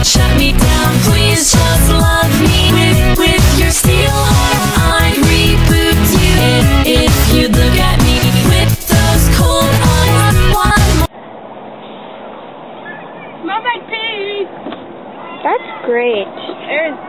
shut me down. Please just love me with your steel heart. I'd reboot you if you'd look at me with those cold eyes. Smells like pee. That's great. There's